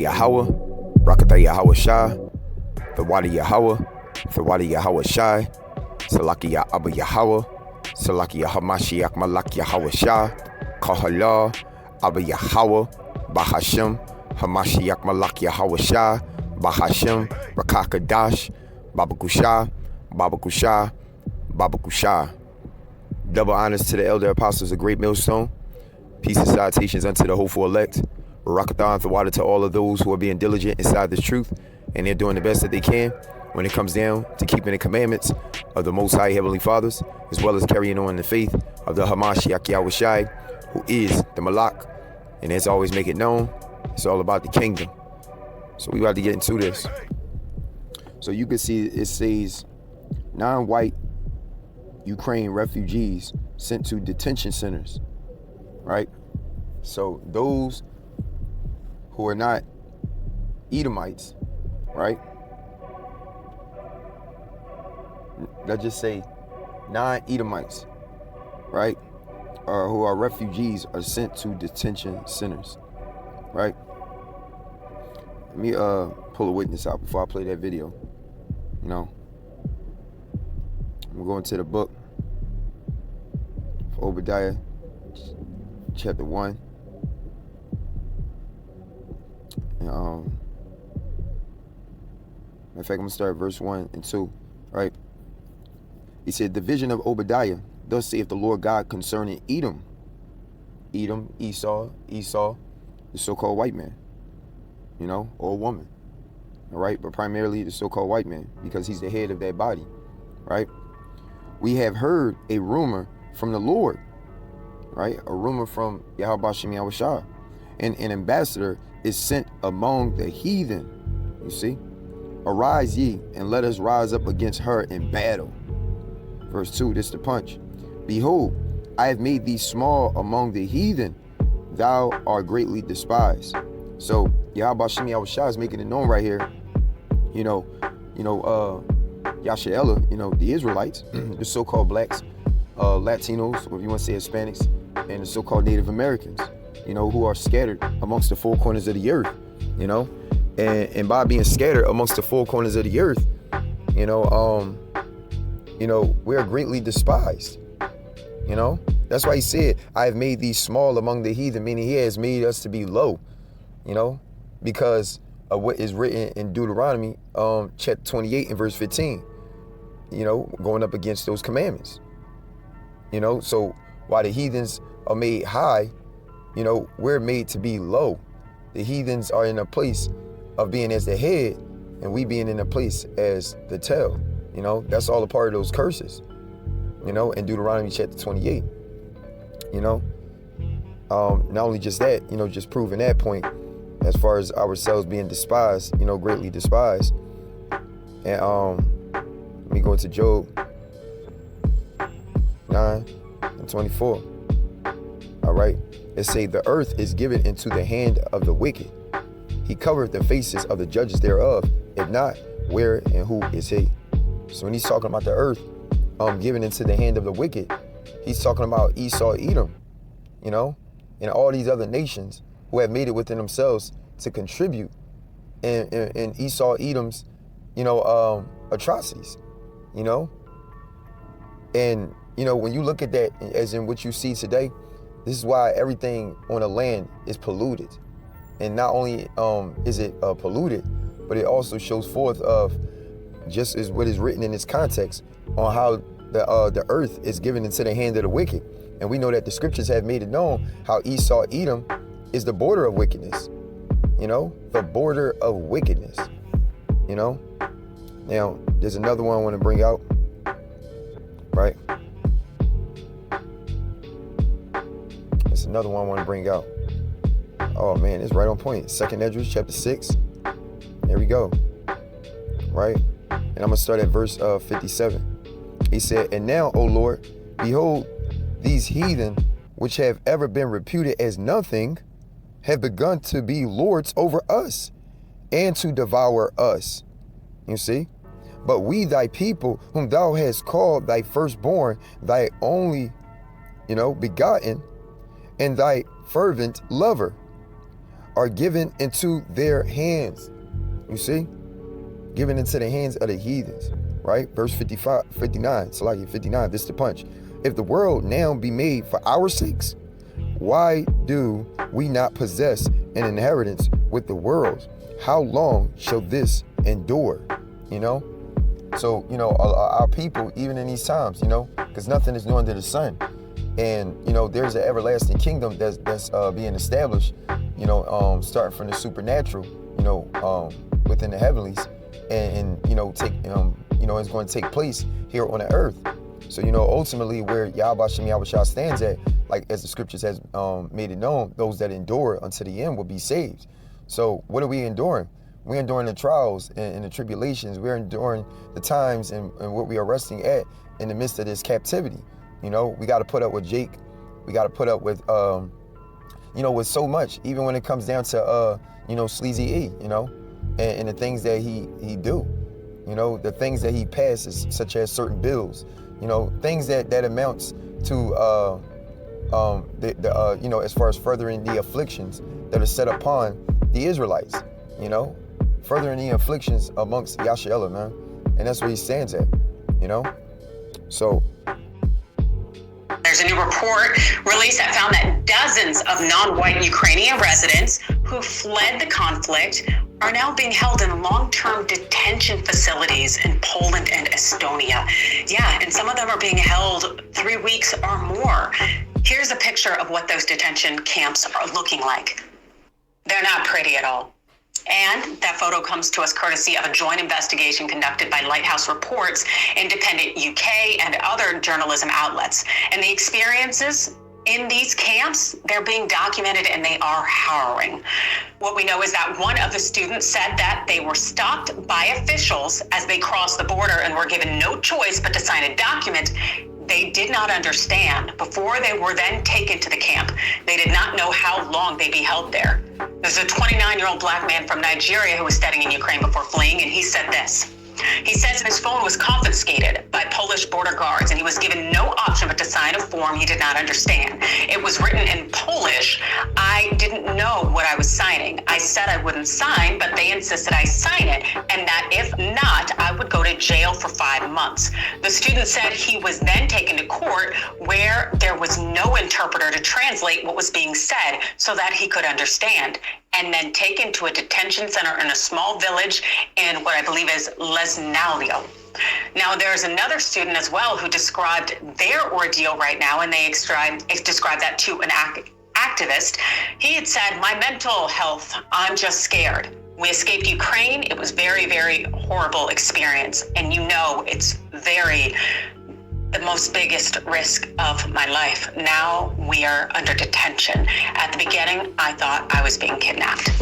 Yahweh, Rakatha Yahweh Shai, Thawadi Yahweh, Thawadi Yahweh Shai, Salaki Ya Abba Yahweh, Salaki Yahamashiach Malak Yahweh Shai, Kahala, Abba Yahweh, Bahashim, Hamashiach Malak Yahweh Shai, Bahashim, Rakakadash, Baba Kushah, Baba Kushah, Baba Kushah. Double honors to the elder apostles of Great Millstone. Peace and salutations unto the hopeful elect. Barakathon Thawada to all of those who are being diligent inside this truth, and they're doing the best that they can when it comes down to keeping the commandments of the Most High Heavenly Fathers, as well as carrying on the faith of the Hamashiach Yahweh Shai, who is the Malak. And as always, make it known, it's all about the kingdom. So we about to get into this. So you can see it says 9 white Ukraine refugees sent to detention centers, right? So those who are not Edomites, right? Let's just say 9 Edomites, right? Or who are refugees are sent to detention centers, right? Let me pull a witness out before I play that video. You know, I'm going to the book of Obadiah, chapter 1. And, in fact, I'm going to start at verse 1 and 2, right? He said, the vision of Obadiah, thus saith the Lord God concerning Edom. Edom, Esau, the so-called white man, you know, or woman, all right? But primarily the so-called white man, because he's the head of that body, right? We have heard a rumor from the Lord, right? A rumor from Yahweh Bashem Yahweh Shai. And an ambassador is sent among the heathen, you see? Arise ye, and let us rise up against her in battle. Verse 2, this is the punch. Behold, I have made thee small among the heathen. Thou art greatly despised. So Yahweh Bashem Yahweh Shai is making it known right here. Yashaela, the Israelites, the so-called blacks, Latinos, or if you want to say Hispanics, and the so-called Native Americans, who are scattered amongst the four corners of the earth, and by being scattered amongst the four corners of the earth, we're greatly despised. That's why he said, I have made thee small among the heathen, meaning he has made us to be low, because of what is written in Deuteronomy, chapter 28 and verse 15, going up against those commandments. So while the heathens are made high, we're made to be low. The heathens are in a place of being as the head, and we being in a place as the tail. That's all a part of those curses, in Deuteronomy chapter 28. Not only just that, just proving that point as far as ourselves being despised, greatly despised. And let me go into Job 9 and 24. All right. It say, the earth is given into the hand of the wicked. He covered the faces of the judges thereof. If not, where and who is he? So when he's talking about the earth given into the hand of the wicked, he's talking about Esau, Edom, and all these other nations who have made it within themselves to contribute in Esau, Edom's, atrocities, And, when you look at that as in what you see today, this is why everything on the land is polluted. And not only is it polluted, but it also shows forth of just as what is written in this context on how the earth is given into the hand of the wicked. And we know that the scriptures have made it known how Esau, Edom is the border of wickedness, the border of wickedness, Now, there's another one I want to bring out, right? There's another one I want to bring out. Oh man, it's right on point. 2nd Esdras chapter 6. There we go. Right? And I'm going to start at verse 57. He said, and now, O Lord, behold, these heathen, which have ever been reputed as nothing, have begun to be lords over us and to devour us. You see? But we, thy people, whom thou hast called thy firstborn, thy only, begotten, and thy fervent lover, are given into their hands. You see? Given into the hands of the heathens, right? Verse 59, Salaki 59, this is the punch. If the world now be made for our sakes, why do we not possess an inheritance with the world? How long shall this endure? You know? So, you know, our people, even in these times, you know, because nothing is new under the sun. And, you know, there's an everlasting kingdom that's being established, you know, starting from the supernatural, you know, within the heavenlies. And you know, it's going to take place here on the earth. So, you know, ultimately where Yahweh Shem Yahweh Shah stands at, like as the scriptures has made it known, those that endure unto the end will be saved. So what are we enduring? We're enduring the trials and the tribulations. We're enduring the times and what we are resting at in the midst of this captivity. You know, we got to put up with Jake. We got to put up with, you know, with so much, even when it comes down to, you know, Sleazy E, you know, and the things that he do, you know, the things that he passes, such as certain bills, you know, things that amounts to, you know, as far as furthering the afflictions that are set upon the Israelites, you know, furthering the afflictions amongst Yashaela, man. And that's where he stands at, you know? So. There's a new report released that found that dozens of non-white Ukrainian residents who fled the conflict are now being held in long-term detention facilities in Poland and Estonia. Yeah, and some of them are being held 3 weeks or more. Here's a picture of what those detention camps are looking like. They're not pretty at all. And that photo comes to us courtesy of a joint investigation conducted by Lighthouse Reports, Independent UK, and other journalism outlets. And the experiences in these camps, they're being documented and they are harrowing. What we know is that one of the students said that they were stopped by officials as they crossed the border and were given no choice but to sign a document they did not understand before they were then taken to the camp. They did not know how long they'd be held there. There's a 29-year-old black man from Nigeria who was studying in Ukraine before fleeing, and he said this. He says his phone was confiscated by Polish border guards, and he was given no option but to sign a form he did not understand. It was written in Polish. I didn't know what I was signing. I said I wouldn't sign, but they insisted I sign it, and that if not, I would go to jail for 5 months. The student said he was then taken to court where there was no interpreter to translate what was being said so that he could understand, and then taken to a detention center in a small village in what I believe is Lesnalio. Now, there's another student as well who described their ordeal right now, and they described that to an activist. He had said, my mental health, I'm just scared. We escaped Ukraine. It was very, very horrible experience. And you know, it's the most biggest risk of my life. Now we are under detention. At the beginning, I thought I was being kidnapped.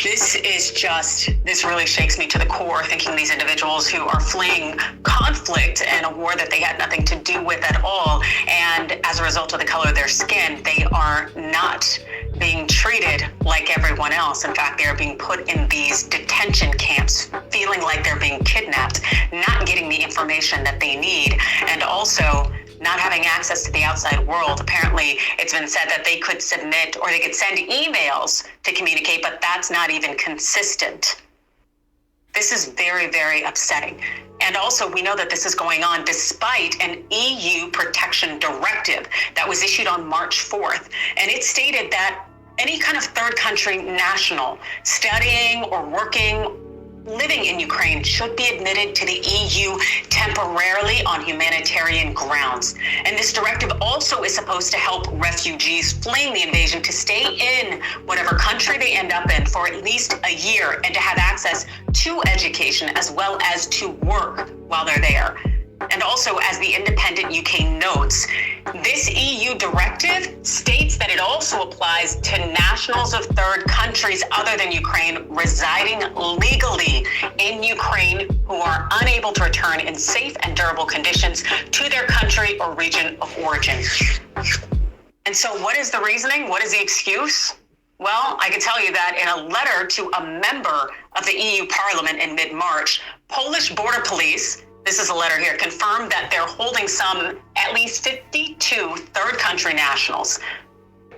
This really shakes me to the core, thinking these individuals who are fleeing conflict and a war that they had nothing to do with at all, and as a result of the color of their skin, they are not being treated like everyone else. In fact, they are being put in these detention camps, feeling like they're being kidnapped, not getting the information that they need, and also not having access to the outside world. Apparently, it's been said that they could submit or they could send emails to communicate, but that's not even consistent. This is very, very upsetting. And also, we know that this is going on despite an EU protection directive that was issued on March 4th. And it stated that any kind of third country national studying or working, living in Ukraine should be admitted to the EU temporarily on humanitarian grounds. And this directive also is supposed to help refugees fleeing the invasion to stay in whatever country they end up in for at least a year and to have access to education as well as to work while they're there. And also, as the Independent UK notes, this EU directive states that it also applies to nationals of third countries other than Ukraine residing legally in Ukraine who are unable to return in safe and durable conditions to their country or region of origin. And so what is the reasoning? What is the excuse? Well, I can tell you that in a letter to a member of the EU Parliament in mid-March, Polish border police, this is a letter here, confirmed that they're holding at least 52 third country nationals.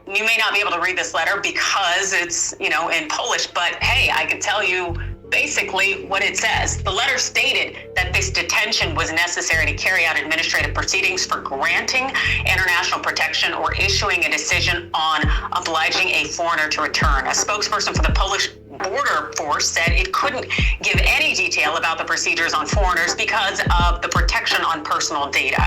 you may not be able to read this letter because it's, in Polish, but hey, I can tell you basically what it says. The letter stated that this detention was necessary to carry out administrative proceedings for granting international protection or issuing a decision on obliging a foreigner to return. A spokesperson for the Polish border force said it couldn't give any detail about the procedures on foreigners because of the protection on personal data,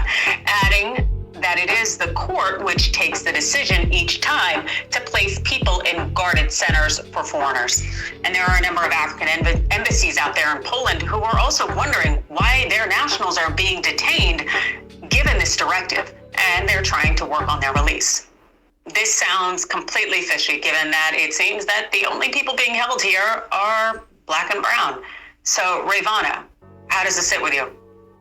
adding that it is the court which takes the decision each time to place people in guarded centers for foreigners. And there are a number of African embassies out there in Poland who are also wondering why their nationals are being detained given this directive, and they're trying to work on their release. This sounds completely fishy, given that it seems that the only people being held here are Black and brown. So, Ravana, how does this sit with you?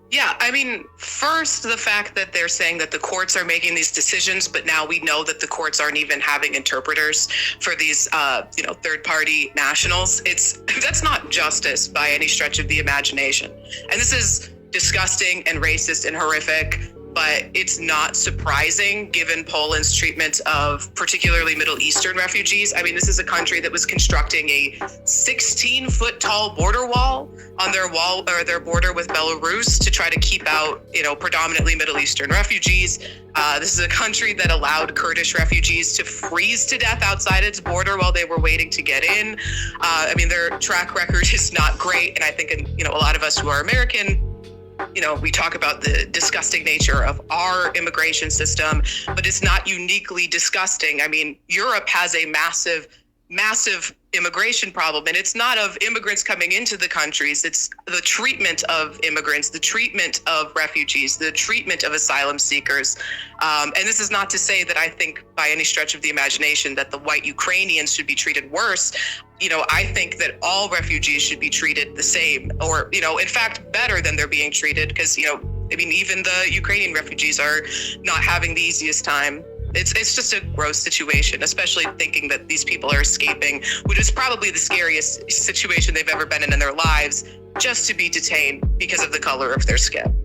Yeah, I mean, first, the fact that they're saying that the courts are making these decisions, but now we know that the courts aren't even having interpreters for these, third-party nationals. That's not justice by any stretch of the imagination. And this is disgusting and racist and horrific, but it's not surprising given Poland's treatment of particularly Middle Eastern refugees. I mean, this is a country that was constructing a 16-foot tall border wall on their border with Belarus to try to keep out, predominantly Middle Eastern refugees. This is a country that allowed Kurdish refugees to freeze to death outside its border while they were waiting to get in. Their track record is not great. And I think, a lot of us who are American, we talk about the disgusting nature of our immigration system, but it's not uniquely disgusting. I mean, Europe has a massive immigration problem, and it's not of immigrants coming into the countries. It's the treatment of immigrants, the treatment of refugees, the treatment of asylum seekers. And this is not to say that I think by any stretch of the imagination that the white Ukrainians should be treated worse. I think that all refugees should be treated the same, or, in fact, better than they're being treated, because, even the Ukrainian refugees are not having the easiest time. It's just a gross situation, especially thinking that these people are escaping, which is probably the scariest situation they've ever been in their lives, just to be detained because of the color of their skin.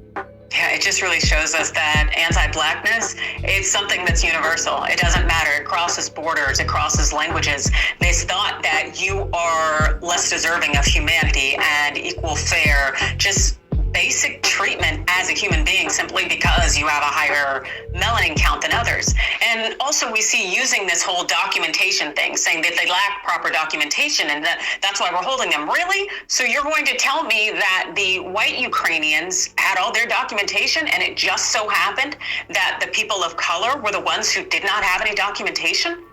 Yeah, it just really shows us that anti-Blackness, it's something that's universal. It doesn't matter. It crosses borders. It crosses languages. This thought that you are less deserving of humanity and equal fare, just basic treatment as a human being simply because you have a higher melanin count than others. And also we see using this whole documentation thing, saying that they lack proper documentation and that's why we're holding them. Really? So you're going to tell me that the white Ukrainians had all their documentation and it just so happened that the people of color were the ones who did not have any documentation?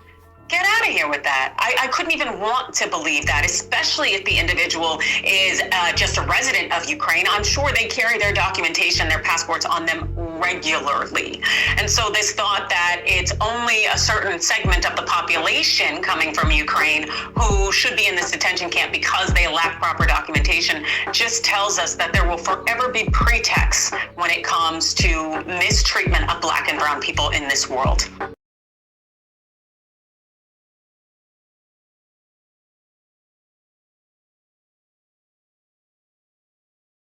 Get out of here with that. I couldn't even want to believe that, especially if the individual is just a resident of Ukraine. I'm sure they carry their documentation, their passports on them regularly. And so this thought that it's only a certain segment of the population coming from Ukraine who should be in this detention camp because they lack proper documentation just tells us that there will forever be pretexts when it comes to mistreatment of Black and brown people in this world.